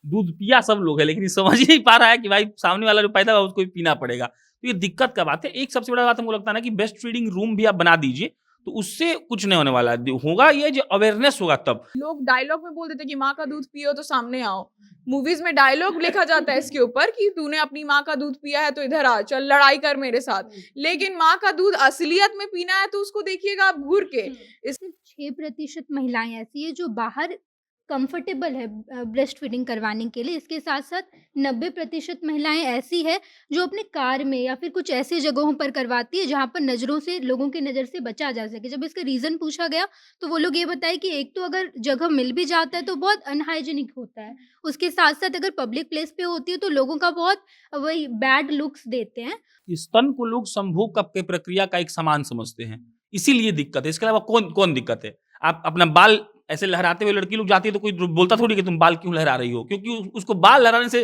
दूध पिया सब लोग है, लेकिन ये समझ ही नहीं पा रहा है कि भाई सामने वाला जो पैदा हुआ उसको भी पीना पड़ेगा। तो ये दिक्कत का बात है। एक सबसे बड़ा बात हमको लगता है ना कि ब्रेस्ट फीडिंग रूम भी आप बना दीजिए, तो उससे कुछ नहीं होने वाला है। होगा ये जो अवेयरनेस होगा तब। लोग डायलॉग में बोल देते हैं कि माँ का दूध पियो तो सामने आओ। मूवीज में डायलॉग लिखा जाता है इसके ऊपर कि तूने अपनी माँ का दूध पिया है तो इधर आ, चल लड़ाई कर मेरे साथ। लेकिन माँ का दूध असलियत में पीना है तो उसको देखिएगा आप घूर के। सिर्फ 6% महिलाएं ऐसी है जो बाहर कंफर्टेबल है ब्रेस्ट फीडिंग करवाने के लिए। इसके साथ साथ 90% महिलाएं ऐसी है जो अपने कार में या फिर कुछ ऐसी जगहों पर करवाती है जहां पर नज़रों से, लोगों की नज़र से बचा जा सके। जब इसका रीज़न पूछा गया तो वो लोग ये बताए कि एक तो अगर जगह मिल भी जाता है तो बहुत अनहाइजीनिक होता है, उसके साथ साथ अगर पब्लिक प्लेस पे होती है तो लोगों का बहुत वही बैड लुक्स देते हैं। स्तन को लोग संभोग के प्रक्रिया का एक सामान समझते हैं, इसीलिए दिक्कत है। इसके अलावा कौन कौन दिक्कत है? आप अपना बाल ऐसे लहराते हुए लड़की लोग जाती है तो कोई बोलता थोड़ी कि तुम बाल क्यों लहरा रही हो, क्योंकि उसको बाल लहराने से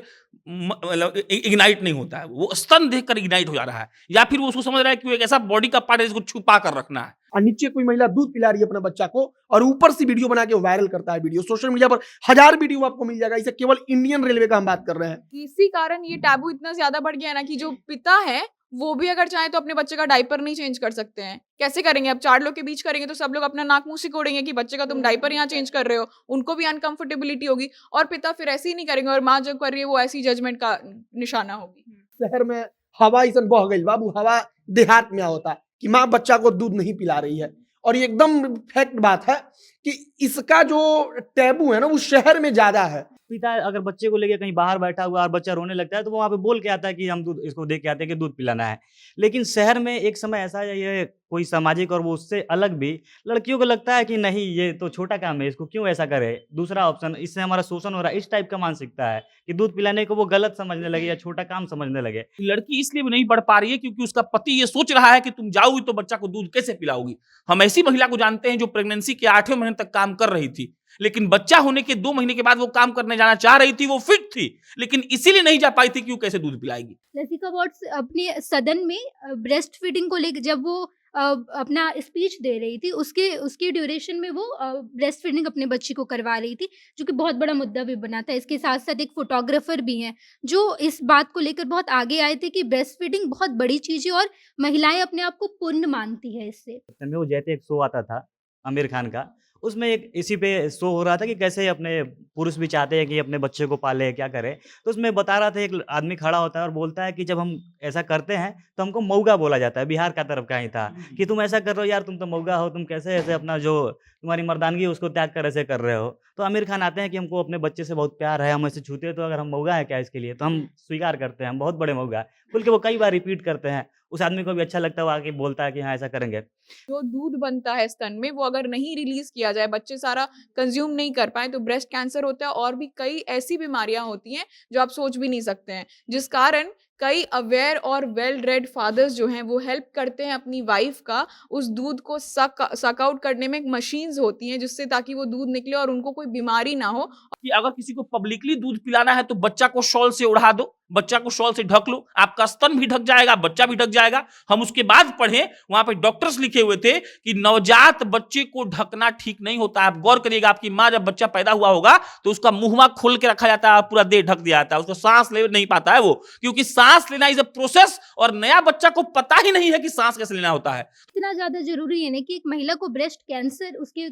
मतलब इग्नाइट नहीं होता है, वो स्तन देखकर इग्नाइट हो जा रहा है, या फिर वो उसको समझ रहा है कि वो एक ऐसा बॉडी का पार्ट है जिसको छुपा कर रखना है। और नीचे कोई महिला दूध पिला रही है अपने बच्चा को और ऊपर से वीडियो बना के वायरल करता है। वीडियो सोशल मीडिया पर 1000 वीडियो आपको मिल जाएगा। इसे केवल इंडियन रेलवे का हम बात कर रहे हैं। इसी कारण ये टैबू इतना ज्यादा बढ़ गया है ना कि जो पिता है वो भी अगर चाहे तो अपने बच्चे का डायपर नहीं चेंज कर सकते हैं। कैसे करेंगे? अब 4 लोग के बीच करेंगे तो सब लोग अपना नाक मुंह सिकोड़ेंगे कि बच्चे का तुम डायपर यहाँ चेंज कर रहे हो, उनको भी अनकंफर्टेबिलिटी होगी। और पिता फिर ऐसे ही नहीं करेंगे और माँ जो कर रही है वो ऐसी जजमेंट का निशाना होगी। शहर में हवा ऐसा बह गई बाबू, हवा देहात में होता है कि माँ बच्चा को दूध नहीं पिला रही है। और ये एकदम फैक्ट बात है कि इसका जो टैबू है ना वो शहर में ज्यादा है। पिता अगर बच्चे को लेके कहीं बाहर बैठा हुआ और बच्चा रोने लगता है तो वो वहाँ पे बोल के आता है कि हम दूध इसको दे के आते हैं कि दूध पिलाना है। लेकिन शहर में एक समय ऐसा है, ये कोई सामाजिक और वो उससे अलग भी लड़कियों को लगता है कि नहीं ये तो छोटा काम है, इसको क्यों ऐसा करे, दूसरा ऑप्शन, इससे हमारा शोषण हो रहा है। इस टाइप का मानसिकता है कि दूध पिलाने को वो गलत समझने लगे या छोटा काम समझने लगे। लड़की इसलिए भी नहीं बढ़ पा रही है क्योंकि उसका पति ये सोच रहा है कि तुम जाओगी तो बच्चा को दूध कैसे पिलाओगी। हम ऐसी महिला को जानते हैं जो प्रेगनेंसी के 8वें महीने तक काम कर रही थी, लेकिन बच्चा होने के 2 महीने के बाद वो काम करने जाना चाह रही थी, वो फिट थी, लेकिन इसीलिए नहीं जा पाई थी कि वो कैसे दूध पिलाएगी। लसिका वॉट्स अपने सदन में ब्रेस्ट फीडिंग को लेकर जब वो अपना स्पीच दे रही थी, उसके उसकी ड्यूरेशन में वो ब्रेस्ट फीडिंग अपने बच्ची को करवा रही थी, जो कि बहुत बड़ा मुद्दा भी बना था। इसके साथ साथ एक फोटोग्राफर भी हैं जो इस बात को लेकर बहुत आगे आए थे कि ब्रेस्ट फीडिंग बहुत बड़ी चीज़ है और महिलाएं अपने आप को पुण्य मानती है इससे। में वो जैसे एक शो आता था आमिर खान का, उसमें एक इसी पे शो हो रहा था कि कैसे अपने पुरुष भी चाहते हैं कि अपने बच्चे को पाले, क्या करें। तो उसमें बता रहा था, एक आदमी खड़ा होता है और बोलता है कि जब हम ऐसा करते हैं तो हमको मऊगा बोला जाता है। बिहार का तरफ का ही था कि तुम ऐसा कर रहे हो यार, तुम तो मऊगा हो, तुम कैसे ऐसे अपना जो तुम्हारी मर्दानगी है उसको त्याग कर ऐसे कर रहे हो। तो आमिर खान आते हैं कि हमको अपने बच्चे से बहुत प्यार है, हम ऐसे छूते हैं तो अगर हम मऊगा है क्या इसके लिए, तो हम स्वीकार करते हैं, हम बहुत बड़े मऊगा बोल के वो कई बार रिपीट करते हैं। उस आदमी को भी अच्छा लगता है, वो आके बोलता है कि हाँ ऐसा करेंगे। जो दूध बनता है स्तन में वो अगर नहीं रिलीज किया जाए, बच्चे सारा कंज्यूम नहीं कर पाए तो ब्रेस्ट कैंसर होता है और भी कई ऐसी बीमारियां होती हैं जो आप सोच भी नहीं सकते हैं। जिस कारण कई अवेयर और वेल रेड फादर्स जो हैं वो हेल्प करते हैं अपनी वाइफ का उस दूध को सक आउट करने में। एक मशीन्स होती हैं जिससे ताकि वो दूध निकले और उनको कोई बीमारी ना हो। कि अगर किसी को पब्लिकली दूध पिलाना है तो बच्चा को शॉल से उड़ा दो, बच्चा को शॉल से ढक लो, आपका स्तन भी ढक जाएगा, बच्चा भी ढक जाएगा। हम उसके बाद पढ़े, वहां पे डॉक्टर्स लिखे हुए थे कि नवजात बच्चे को ढकना ठीक नहीं होता है। आप गौर करिएगा, आपकी माँ जब बच्चा पैदा हुआ होगा तो उसका मुंहवा खोल के रखा जाता है, पूरा देह ढक दिया जाता है, उसको सांस ले नहीं पाता है वो, क्योंकि सांस लेना इज अ प्रोसेस और नया बच्चा को पता ही नहीं है कि सांस कैसे लेना होता है। इतना ज़्यादा ज़रूरी है ना कि एक महिला को ब्रेस्ट कैंसर, उसके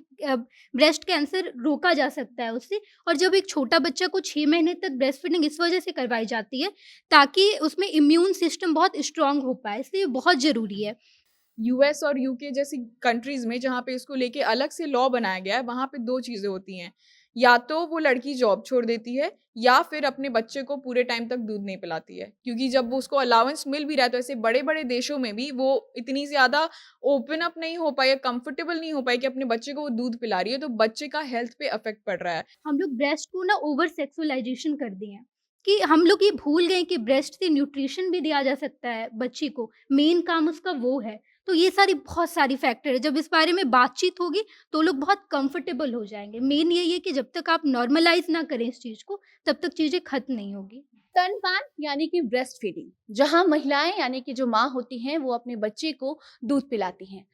ब्रेस्ट कैंसर रोका जा सकता है उससे। और जब एक छोटा बच्चा को 6 महीने तक ब्रेस्ट फीडिंग इस वजह से करवाई जाती है ताकि उसमें इम्यून सिस्टम बहुत स्ट्रांग हो पाए, इसलिए बहुत ज़रूरी है। यूएस और यूके जैसी कंट्रीज में जहाँ पे इसको लेके अलग से लॉ बनाया गया है, वहां पे 2 चीजें होती हैं। या तो वो लड़की जॉब छोड़ देती है या फिर अपने बच्चे को पूरे टाइम तक दूध नहीं पिलाती है, क्योंकि जब वो उसको अलाउंस मिल भी रहा है तो ऐसे बड़े बड़े देशों में भी वो इतनी ज्यादा ओपन अप नहीं हो पाई या कंफर्टेबल नहीं हो पाई कि अपने बच्चे को वो दूध पिला रही है, तो बच्चे का हेल्थ पे अफेक्ट पड़ रहा है। हम लोग ब्रेस्ट को ना ओवर सेक्सुअलाइजेशन कर दिए हैं कि हम लोग ये भूल गए कि ब्रेस्ट से न्यूट्रिशन भी दिया जा सकता है बच्ची को, मेन काम उसका वो है। तो ये सारी बहुत सारी फैक्टर है, जब इस बारे में बातचीत होगी तो लोग बहुत कंफर्टेबल हो जाएंगे। मेन यही है कि जब तक आप नॉर्मलाइज ना करें इस चीज़ को तब तक चीज़ें खत्म नहीं होगी। स्तनपान यानी कि ब्रेस्ट फीडिंग, जहां महिलाएं यानी कि जो माँ होती हैं वो अपने बच्चे को दूध पिलाती हैं।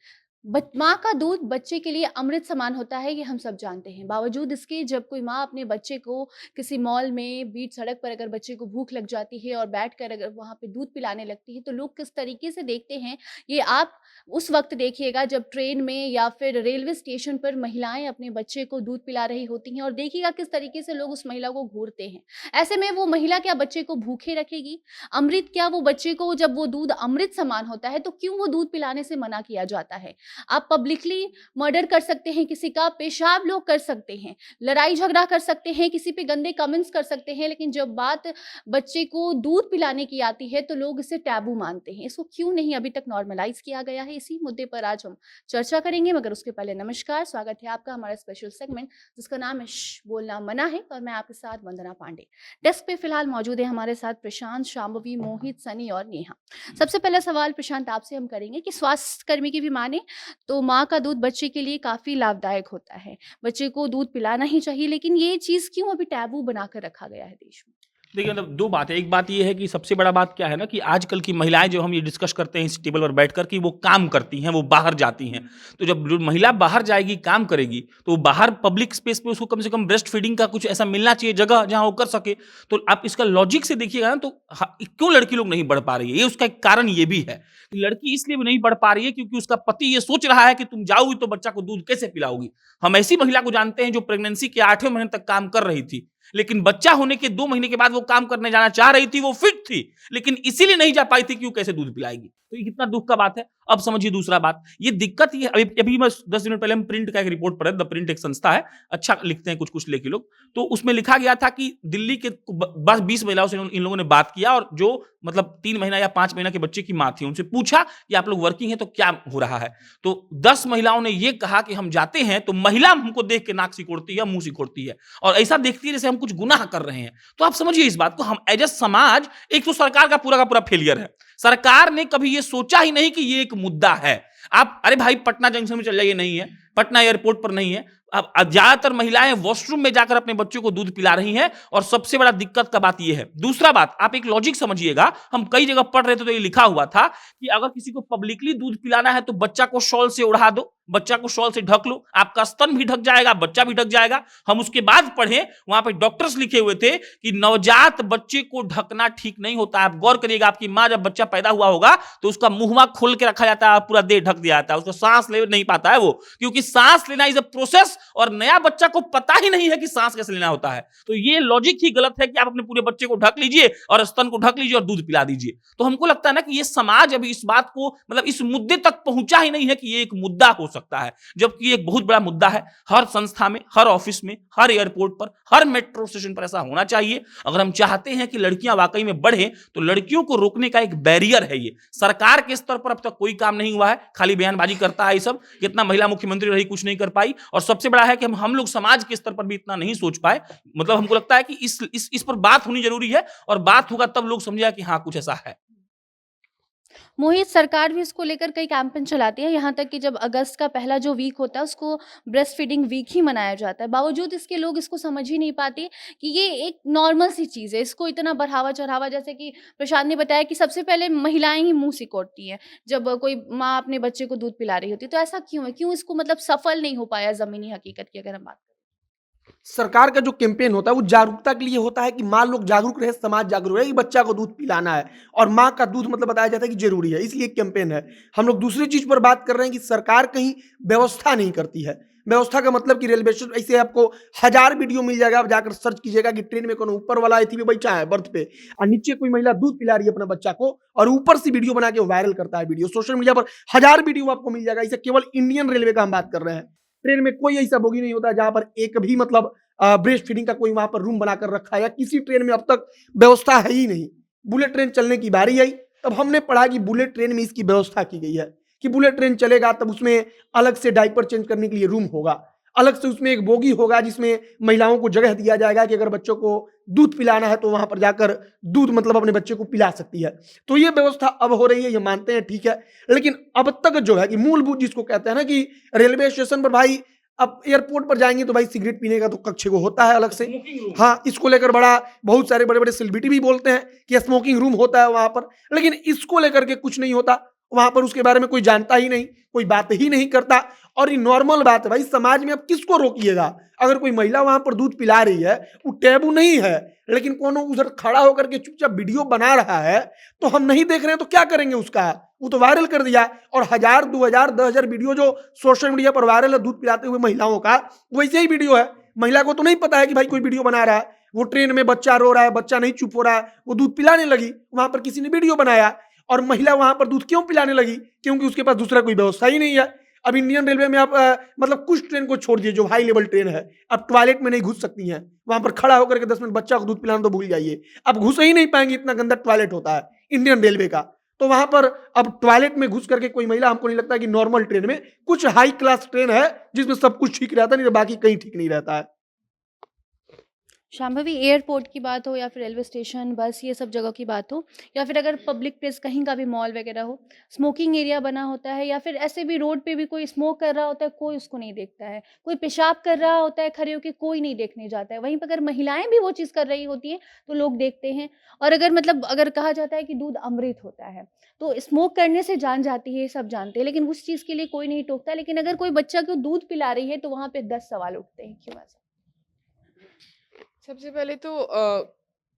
माँ का दूध बच्चे के लिए अमृत समान होता है, ये हम सब जानते हैं। बावजूद इसके जब कोई माँ अपने बच्चे को किसी मॉल में बीच सड़क पर अगर बच्चे को भूख लग जाती है और बैठकर अगर वहाँ पे दूध पिलाने लगती है तो लोग किस तरीके से देखते हैं, ये आप उस वक्त देखिएगा जब ट्रेन में या फिर रेलवे स्टेशन पर महिलाएं अपने बच्चे को दूध पिला रही होती हैं और देखिएगा किस तरीके से लोग उस महिला को घूरते हैं। ऐसे में वो महिला क्या बच्चे को भूखे रखेगी? अमृत क्या वो बच्चे को, जब वो दूध अमृत समान होता है तो क्यों वो दूध पिलाने से मना किया जाता है? आप पब्लिकली मर्डर कर सकते हैं, किसी का पेशाब लोग कर सकते हैं, लड़ाई झगड़ा कर सकते हैं, किसी पे गंदे कमेंट्स कर सकते हैं, लेकिन जब बात बच्चे को दूध पिलाने की आती है तो लोग इसे टैबू मानते हैं। इसको क्यों नहीं अभी तक नॉर्मलाइज किया गया है, इसी मुद्दे पर आज हम चर्चा करेंगे। मगर उसके पहले नमस्कार, स्वागत है आपका हमारा स्पेशल सेगमेंट जिसका नाम है बोलना मना है, और मैं आपके साथ वंदना पांडे। डेस्क पे फिलहाल मौजूद है हमारे साथ प्रशांत, शांभवी, मोहित, सनी और नेहा। सबसे पहला सवाल प्रशांत आपसे हम करेंगे कि स्वास्थ्य कर्मी की भी माने तो माँ का दूध बच्चे के लिए काफ़ी लाभदायक होता है, बच्चे को दूध पिलाना ही चाहिए, लेकिन ये चीज़ क्यों अभी टैबू बनाकर रखा गया है देश में? देखिए मतलब दो बात है। एक बात ये है कि सबसे बड़ा बात क्या है ना कि आजकल की महिलाएं जो हम ये डिस्कस करते हैं इस टेबल पर बैठकर कि वो काम करती हैं, वो बाहर जाती हैं। तो जब जो महिला बाहर जाएगी, काम करेगी, तो बाहर पब्लिक स्पेस पे उसको कम से कम ब्रेस्ट फीडिंग का कुछ ऐसा मिलना चाहिए जगह जहां वो कर सके। तो आप इसका लॉजिक से देखिएगा ना तो क्यों लड़की लोग नहीं बढ़ पा रही है, ये उसका एक कारण ये भी है। लड़की इसलिए भी नहीं बढ़ पा रही है क्योंकि उसका पति ये सोच रहा है कि तुम जाओगी तो बच्चा को दूध कैसे पिलाओगी। हम ऐसी महिला को जानते हैं जो प्रेगनेंसी के 8वें महीने तक काम कर रही थी, लेकिन बच्चा होने के 2 महीने के बाद वो काम करने जाना चाह रही थी, वो फिट थी, लेकिन इसीलिए नहीं जा पाई थी कि वो कैसे दूध पिलाएगी। तो ये कितना दुख का बात है। अब समझिए दूसरा बात, ये दिक्कत ये अभी मैं 10 मिनट पहले हम प्रिंट का एक रिपोर्ट पढ़े, द प्रिंट एक संस्था है, अच्छा लिखते हैं कुछ लेके लोग। तो उसमें लिखा गया था कि दिल्ली के बस 20 महिलाओं से इन लोगों ने बात किया और जो मतलब 3 महीना या 5 महीना के बच्चे की माँ थी, उनसे पूछा कि आप लोग वर्किंग है तो क्या हो रहा है। तो 10 महिलाओं ने ये कहा कि हम जाते हैं तो महिला हमको देख के नाक सिकोड़ती है, मुंह सिकोड़ती है और ऐसा देखती है जैसे हम कुछ गुनाह कर रहे हैं। तो आप समझिए इस बात को, हम एज ए समाज, एक तो सरकार का पूरा फेलियर है। सरकार ने कभी ये सोचा ही नहीं कि ये एक मुद्दा है। आप अरे भाई पटना जंक्शन में चल जाइए, नहीं है, पटना एयरपोर्ट पर नहीं है। अब ज्यादातर महिलाएं वॉशरूम में जाकर अपने बच्चों को दूध पिला रही हैं और सबसे बड़ा दिक्कत का बात यह है। दूसरा बात, आप एक लॉजिक समझिएगा, हम कई जगह पढ़ रहे थे तो ये लिखा हुआ था कि अगर किसी को पब्लिकली दूध पिलाना है तो बच्चा को शॉल से उड़ा दो, बच्चा को शॉल से ढक लो, आपका स्तन भी ढक जाएगा, बच्चा भी ढक जाएगा। हम उसके बाद पढ़े, वहां पे डॉक्टर्स लिखे हुए थे कि नवजात बच्चे को ढकना ठीक नहीं होता। आप गौर करिएगा, आपकी माँ जब बच्चा पैदा हुआ होगा तो उसका मुंह खोल के रखा जाता है, पूरा देह ढक दिया जाता है, उसको सांस ले नहीं पाता है वो, क्योंकि सांस लेना इज अ प्रोसेस और नया बच्चा को पता ही नहीं है कि सांस कैसे लेना होता है। तो ये लॉजिक ही गलत है कि आप अपने पूरे बच्चे को ढक लीजिए और स्तन को ढक लीजिए और दूध पिला दीजिए। तो हमको लगता है ना कि ये समाज अभी इस बात को, मतलब इस मुद्दे तक पहुंचा ही नहीं है कि ये एक मुद्दा हो सकता है, जबकि एक बहुत बड़ा मुद्दा है। हर संस्था में, हर ऑफिस में, हर एयरपोर्ट पर, हर मेट्रो स्टेशन पर ऐसा होना चाहिए। अगर हम चाहते हैं कि लड़कियां वाकई में बढ़े तो लड़कियों को रोकने का एक बैरियर है। ये सरकार के स्तर पर अब तक कोई काम नहीं हुआ है, खाली बयानबाजी करता है। ये सब कितना महिला मुख्यमंत्री रही, कुछ नहीं कर पाई। और सबसे बड़ा है कि हम लोग समाज के स्तर पर भी इतना नहीं सोच पाए। मतलब हमको लगता है कि इस पर बात होनी जरूरी है और बात होगा तब लोग समझेगा कि हाँ कुछ ऐसा है। मोहित, सरकार भी इसको लेकर कई कैंपेन चलाती है, यहाँ तक कि जब अगस्त का पहला जो वीक होता है उसको ब्रेस्ट फीडिंग वीक ही मनाया जाता है। बावजूद इसके लोग इसको समझ ही नहीं पाते कि ये एक नॉर्मल सी चीज़ है, इसको इतना बढ़ावा चढ़ावा, जैसे कि प्रशांत ने बताया कि सबसे पहले महिलाएं ही मुंह सिकोड़ती हैं जब कोई माँ अपने बच्चे को दूध पिला रही होती है। तो ऐसा क्यों है, क्यों इसको मतलब सफल नहीं हो पाया ज़मीनी हकीकत की अगर हम बात करें? सरकार का जो कैंपेन होता है वो जागरूकता के लिए होता है कि माँ लोग जागरूक रहे, समाज जागरूक रहे कि बच्चा को दूध पिलाना है और माँ का दूध मतलब बताया जाता है कि जरूरी है, इसलिए कैंपेन है। हम लोग दूसरी चीज पर बात कर रहे हैं कि सरकार कहीं व्यवस्था नहीं करती है। व्यवस्था का मतलब कि रेलवे स्टेशन, ऐसे आपको 1000 वीडियो मिल जाएगा, आप जाकर सर्च कीजिएगा कि ट्रेन में कौन ऊपर वाला एथी पे बैठा है बर्थ पे और नीचे कोई महिला दूध पिला रही है अपने बच्चा को और ऊपर से वीडियो बना के वायरल करता है। वीडियो सोशल मीडिया पर 1000 वीडियो आपको मिल जाएगा। इसे केवल इंडियन रेलवे का हम बात कर रहे हैं। ट्रेन में कोई ऐसा बोगी नहीं होता जहां पर एक भी मतलब ब्रेस्ट फीडिंग का कोई वहां पर रूम बनाकर रखा है, या किसी ट्रेन में अब तक व्यवस्था है ही नहीं। बुलेट ट्रेन चलने की बारी आई तब हमने पढ़ा कि बुलेट ट्रेन में इसकी व्यवस्था की गई है कि बुलेट ट्रेन चलेगा तब उसमें अलग से डायपर चेंज करने के लिए रूम होगा, अलग से उसमें एक बोगी होगा जिसमें महिलाओं को जगह दिया जाएगा कि अगर बच्चों को दूध पिलाना है तो वहां पर जाकर दूध मतलब अपने बच्चे को पिला सकती है। तो ये व्यवस्था अब हो रही है, ये मानते हैं, ठीक है। लेकिन अब तक जो है कि मूलभूत जिसको कहते हैं ना कि रेलवे स्टेशन पर भाई, अब एयरपोर्ट पर जाएंगे तो भाई सिगरेट पीने का तो कक्ष को होता है अलग से, हाँ, इसको लेकर बहुत सारे बड़े बड़े सेलिब्रिटी भी बोलते हैं कि स्मोकिंग रूम होता है वहां पर, लेकिन इसको लेकर के कुछ नहीं होता। वहां पर उसके बारे में कोई जानता ही नहीं, कोई बात ही नहीं करता। और ये नॉर्मल बात है भाई, समाज में अब किसको रोकिएगा? अगर कोई महिला वहां पर दूध पिला रही है, वो टैबू नहीं है, लेकिन कोनो उधर खड़ा होकर के चुपचाप वीडियो बना रहा है, तो हम नहीं देख रहे हैं तो क्या करेंगे उसका? वो तो वायरल कर दिया। और 1000, 2000, 10,000 वीडियो जो सोशल मीडिया पर वायरल है दूध पिलाते हुए महिलाओं का, वैसे ही वीडियो है। महिला को तो नहीं पता है कि भाई कोई वीडियो बना रहा है। वो ट्रेन में बच्चा रो रहा है, बच्चा नहीं चुप हो रहा है, वो दूध पिलाने लगी, वहां पर किसी ने वीडियो बनाया। और महिला वहां पर दूध क्यों पिलाने लगी? क्योंकि उसके पास दूसरा कोई व्यवस्था ही नहीं है। अब इंडियन रेलवे में आप मतलब कुछ ट्रेन को छोड़ दिए जो हाई लेवल ट्रेन है, अब टॉयलेट में नहीं घुस सकती हैं। वहां पर खड़ा होकर के 10 मिनट बच्चा को दूध पिलाना तो भूल जाइए, अब घुस ही नहीं पाएंगे, इतना गंदा टॉयलेट होता है इंडियन रेलवे का। तो वहां पर अब टॉयलेट में घुस करके कोई महिला, हमको नहीं लगता कि नॉर्मल ट्रेन में, कुछ हाई क्लास ट्रेन है जिसमें सब कुछ ठीक रहता है, नहीं तो बाकी कहीं ठीक नहीं रहता है। शांभवी, एयरपोर्ट की बात हो या फिर रेलवे स्टेशन, बस, ये सब जगह की बात हो, या फिर अगर पब्लिक प्लेस कहीं का भी मॉल वगैरह हो, स्मोकिंग एरिया बना होता है, या फिर ऐसे भी रोड पे भी कोई स्मोक कर रहा होता है, कोई उसको नहीं देखता है। कोई पेशाब कर रहा होता है खड़े होके, कोई नहीं देखने जाता है। वहीं पर अगर महिलाएं भी वो चीज़ कर रही होती हैं तो लोग देखते हैं। और अगर मतलब अगर कहा जाता है कि दूध अमृत होता है, तो स्मोक करने से जान जाती है, सब जानते हैं, लेकिन उस चीज़ के लिए कोई नहीं टोकता। लेकिन अगर कोई बच्चा को दूध पिला रही है तो वहाँ पे 10 सवाल उठते हैं। क्यों ऐसा? सबसे पहले तो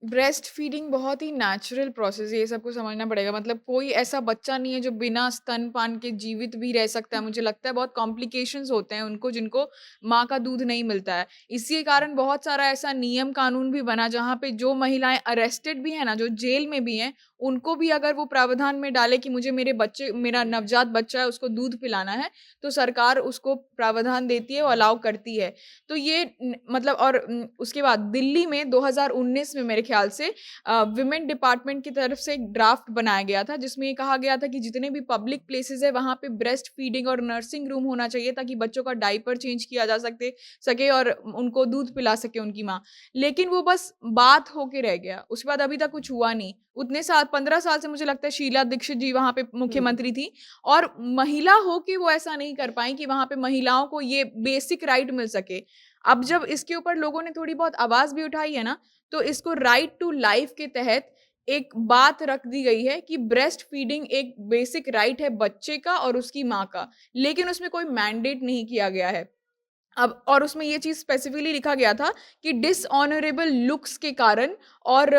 ब्रेस्ट फीडिंग बहुत ही नेचुरल प्रोसेस है, ये सबको समझना पड़ेगा। मतलब कोई ऐसा बच्चा नहीं है जो बिना स्तनपान के जीवित भी रह सकता है। मुझे लगता है बहुत कॉम्प्लिकेशंस होते हैं उनको, जिनको माँ का दूध नहीं मिलता है। इसी कारण बहुत सारा ऐसा नियम कानून भी बना जहाँ पे जो महिलाएं अरेस्टेड भी हैं ना, जो जेल में भी हैं, उनको भी अगर वो प्रावधान में डाले कि मुझे मेरा नवजात बच्चा है उसको दूध पिलाना है, तो सरकार उसको प्रावधान देती है, वो अलाउ करती है। तो ये मतलब और उसके बाद दिल्ली में 2019 में मेरे ख्याल से विमेन डिपार्टमेंट की तरफ से एक ड्राफ्ट बनाया गया था, जिसमें ये कहा गया था कि जितने भी पब्लिक प्लेसेस है वहाँ पे ब्रेस्ट फीडिंग और नर्सिंग रूम होना चाहिए, ताकि बच्चों का डाइपर चेंज किया जा सके और उनको दूध पिला सके उनकी माँ। लेकिन वो बस बात होके रह गया, उसके बाद अभी तक कुछ हुआ नहीं। उतने साल 15 साल से मुझे लगता है शीला दीक्षित जी वहाँ पे मुख्यमंत्री थी, और महिला हो के वो ऐसा नहीं कर पाई कि वहाँ पे महिलाओं को ये बेसिक राइट मिल सके। अब जब इसके ऊपर लोगों ने थोड़ी बहुत आवाज भी उठाई है ना, तो इसको राइट टू लाइफ के तहत एक बात रख दी गई है कि ब्रेस्ट फीडिंग एक बेसिक राइट है बच्चे का और उसकी माँ का, लेकिन उसमें कोई मैंडेट नहीं किया गया है। अब और उसमें ये चीज़ स्पेसिफिकली लिखा गया था कि डिसऑनरेबल लुक्स के कारण और